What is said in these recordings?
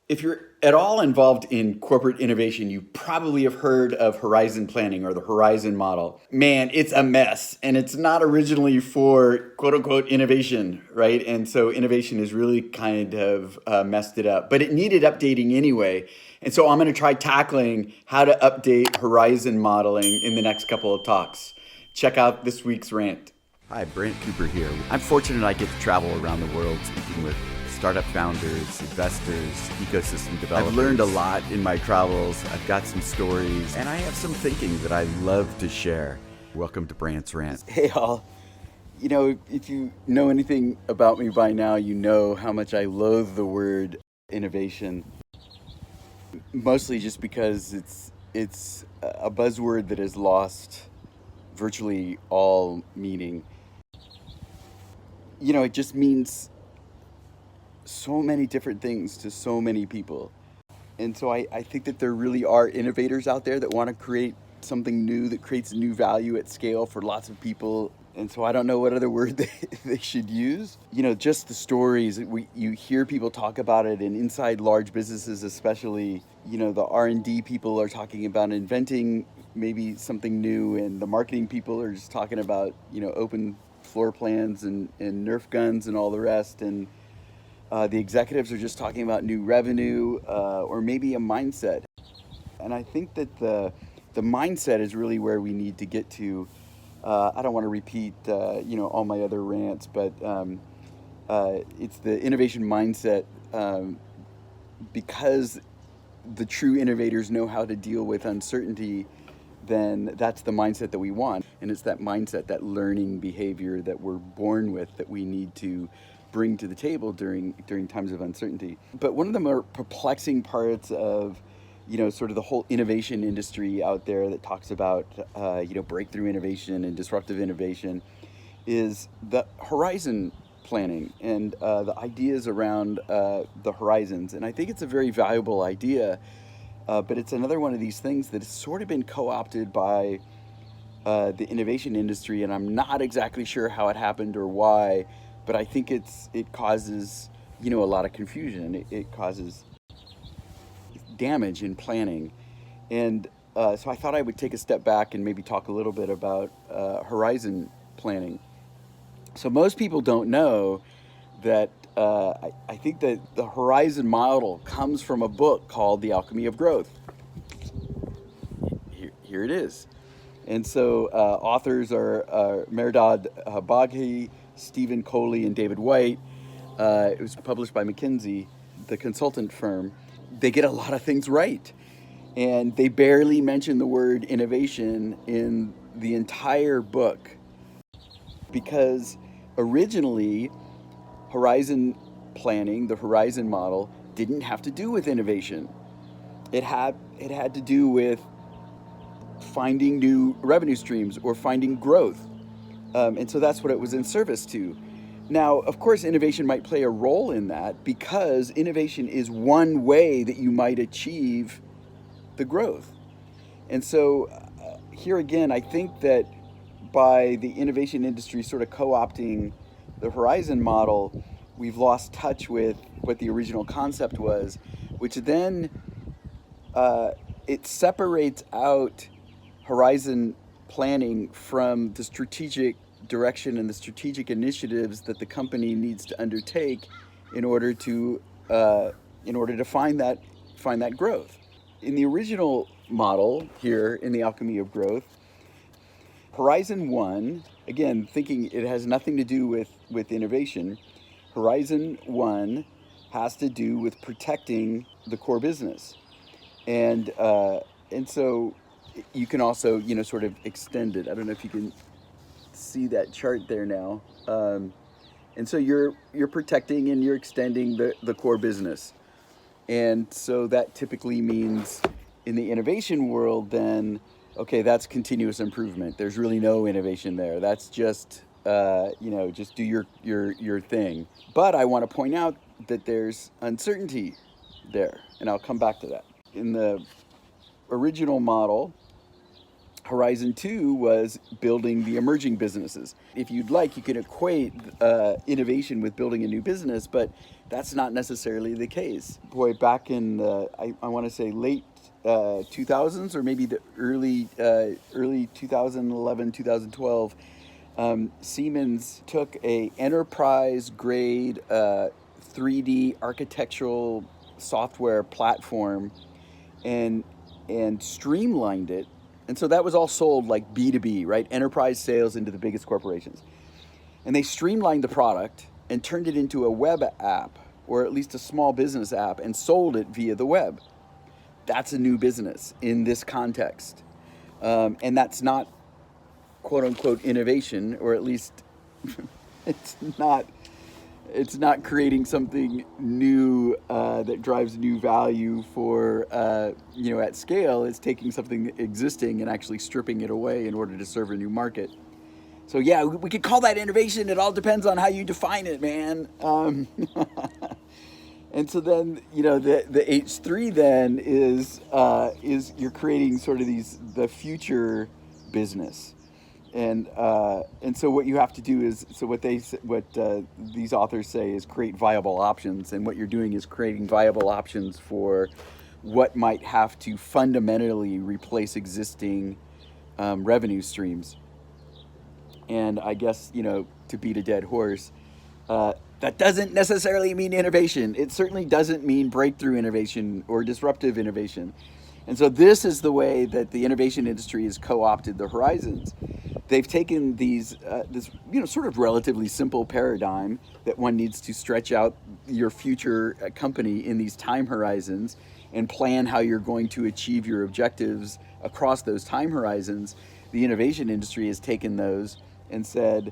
If you're at all involved in corporate innovation, you probably have heard of horizon planning or the horizon model. Man, it's a mess and it's not originally for quote unquote innovation, right? And so innovation has really kind of messed it up, but it needed updating anyway. And so I'm going to try tackling how to update horizon modeling in the next couple of talks. Check out this week's rant. Hi, Brant Cooper here. I'm fortunate I get to travel around the world speaking with startup founders, investors, ecosystem developers. I've learned a lot in my travels. I've got some stories, and I have some thinking that I love to share. Welcome to Brant's Rant. Hey, all. You know, if you know anything about me by now, you know how much I loathe the word innovation. Mostly just because it's a buzzword that has lost virtually all meaning. You know, it just means so many different things to so many people. And so I think that there really are innovators out there that want to create something new that creates new value at scale for lots of people. And so I don't know what other word they should use. You know, just the stories, you hear people talk about it, and inside large businesses especially, you know, the R&D people are talking about inventing maybe something new, and the marketing people are just talking about, you know, open floor plans and Nerf guns and all the rest. And the executives are just talking about new revenue or maybe a mindset. And I think that the mindset is really where we need to get to. I don't want to repeat, all my other rants, but it's the innovation mindset because the true innovators know how to deal with uncertainty. Then that's the mindset that we want. And it's that mindset, that learning behavior that we're born with that we need to bring to the table during times of uncertainty. But one of the more perplexing parts of, you know, sort of the whole innovation industry out there that talks about, breakthrough innovation and disruptive innovation is the horizon planning and the ideas around the horizons. And I think it's a very valuable idea. But it's another one of these things that has sort of been co-opted by the innovation industry, and I'm not exactly sure how it happened or why, but I think it causes, you know, a lot of confusion. It causes damage in planning. And so I thought I would take a step back and maybe talk a little bit about horizon planning. So most people don't know that I think that the horizon model comes from a book called The Alchemy of Growth. Here it is. And so authors are Mehrdad Baghi, Stephen Coley, and David White. It was published by McKinsey, the consultant firm. They get a lot of things right. And they barely mention the word innovation in the entire book. Because originally, horizon planning, the horizon model, didn't have to do with innovation. It had to do with finding new revenue streams or finding growth. And so that's what it was in service to. Now, of course, innovation might play a role in that because innovation is one way that you might achieve the growth. And so here again, I think that by the innovation industry sort of co-opting the horizon model, we've lost touch with what the original concept was, which then it separates out horizon planning from the strategic direction and the strategic initiatives that the company needs to undertake in order to find that growth. In the original model here in the Alchemy of Growth, Horizon 1, again, thinking it has nothing to do with innovation, Horizon 1 has to do with protecting the core business. And so you can also, you know, sort of extend it. I don't know if you can see that chart there now. And so you're protecting and you're extending the core business. And so that typically means in the innovation world then, okay, that's continuous improvement. There's really no innovation there. That's just, just do your thing. But I want to point out that there's uncertainty there, and I'll come back to that. In the original model, Horizon 2 was building the emerging businesses. If you'd like, you can equate innovation with building a new business, but that's not necessarily the case. Boy, back in I want to say late 2000s, or maybe the early 2011, 2012, Siemens took a enterprise grade 3D architectural software platform and streamlined it. And so that was all sold like B2B, right? Enterprise sales into the biggest corporations. And they streamlined the product and turned it into a web app, or at least a small business app, and sold it via the web. That's a new business in this context. And that's not quote unquote innovation, or at least it's not creating something new that drives new value for at scale. It's taking something existing and actually stripping it away in order to serve a new market. So yeah, we could call that innovation. It all depends on how you define it, man. And so then the H3 then is you're creating sort of the future business. And so what you have to do is, so what these authors say is create viable options, and what you're doing is creating viable options for what might have to fundamentally replace existing revenue streams. And I guess to beat a dead horse, that doesn't necessarily mean innovation. It certainly doesn't mean breakthrough innovation or disruptive innovation. And so this is the way that the innovation industry has co-opted the horizons. They've taken this sort of relatively simple paradigm that one needs to stretch out your future company in these time horizons and plan how you're going to achieve your objectives across those time horizons. The innovation industry has taken those and said,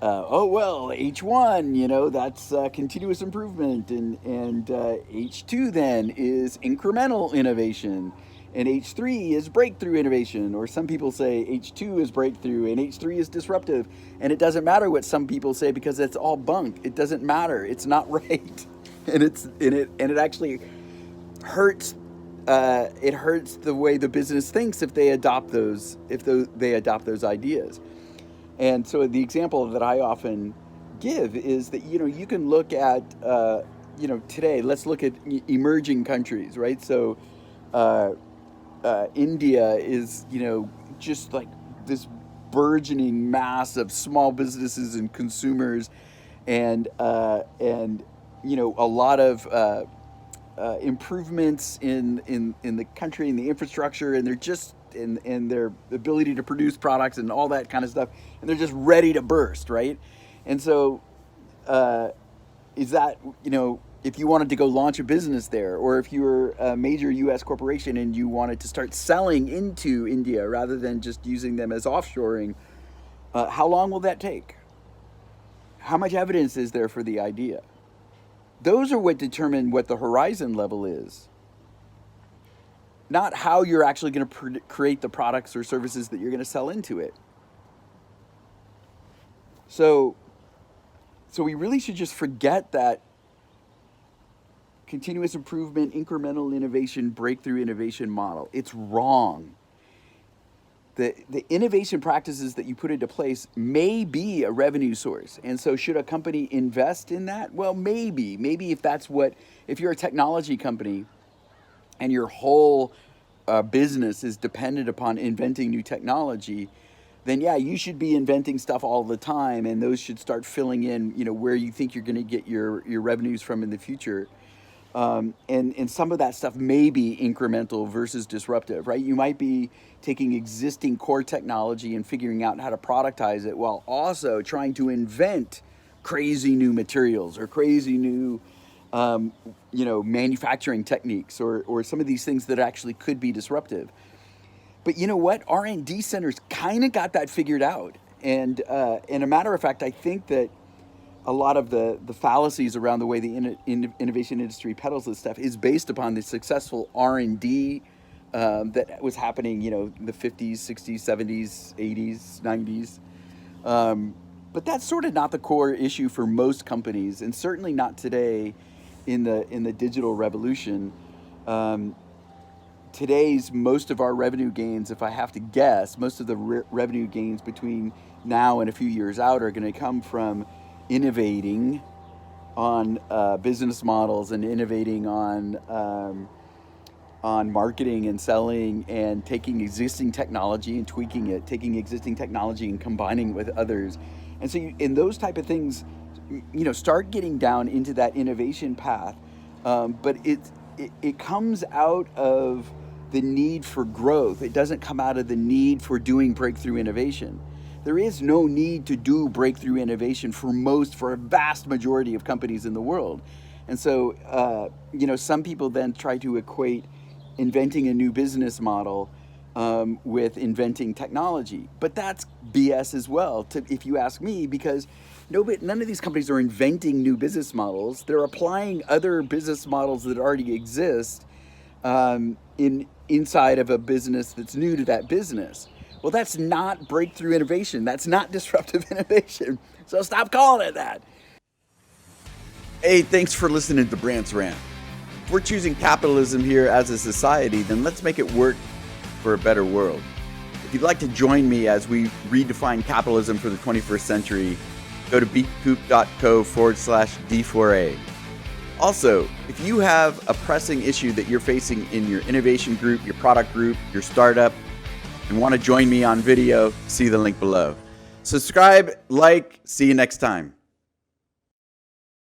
oh well, H1, that's continuous improvement, and H2 then is incremental innovation, and H3 is breakthrough innovation, or some people say H2 is breakthrough and H3 is disruptive. And it doesn't matter what some people say, because it's all bunk. It doesn't matter. It's not right, and it actually hurts. It hurts the way the business thinks if they adopt those ideas. And so the example that I often give is that you can look at today. Let's look at emerging countries, right? So India is just like this burgeoning mass of small businesses and consumers, and a lot of improvements in the country and the infrastructure, and they're just in their ability to produce products and all that kind of stuff, and they're just ready to burst, right? And so is that if you wanted to go launch a business there, or if you were a major US corporation and you wanted to start selling into India rather than just using them as offshoring, how long will that take? How much evidence is there for the idea? Those are what determine what the horizon level is, not how you're actually going to create the products or services that you're going to sell into it. So we really should just forget that continuous improvement, incremental innovation, breakthrough innovation model. It's wrong. The innovation practices that you put into place may be a revenue source. And so should a company invest in that? Well, maybe if you're a technology company and your whole business is dependent upon inventing new technology, then yeah, you should be inventing stuff all the time, and those should start filling in, where you think you're going to get your revenues from in the future. And some of that stuff may be incremental versus disruptive, right? You might be taking existing core technology and figuring out how to productize it, while also trying to invent crazy new materials or crazy new manufacturing techniques, or some of these things that actually could be disruptive. But you know what? R&D centers kind of got that figured out. And a matter of fact, I think that a lot of the fallacies around the way the innovation industry peddles this stuff is based upon the successful R&D that was happening, in the 50s, 60s, 70s, 80s, 90s. But that's sort of not the core issue for most companies, and certainly not today in the digital revolution. today's most of our revenue gains, if I have to guess, most of the revenue gains between now and a few years out are going to come from innovating on business models and innovating on marketing and selling and taking existing technology and tweaking it, taking existing technology and combining it with others. And so in those type of things, start getting down into that innovation path. But it comes out of the need for growth. It doesn't come out of the need for doing breakthrough innovation. There is no need to do breakthrough innovation for a vast majority of companies in the world. And so, some people then try to equate inventing a new business model with inventing technology. But that's BS as well, if you ask me, because none of these companies are inventing new business models. They're applying other business models that already exist inside of a business that's new to that business. Well, that's not breakthrough innovation. That's not disruptive innovation. So stop calling it that. Hey, thanks for listening to Brant's Rant. If we're choosing capitalism here as a society, then let's make it work for a better world. If you'd like to join me as we redefine capitalism for the 21st century, go to beatcoop.co/D4A. Also, if you have a pressing issue that you're facing in your innovation group, your product group, your startup, and want to join me on video, see the link below. Subscribe, like, see you next time.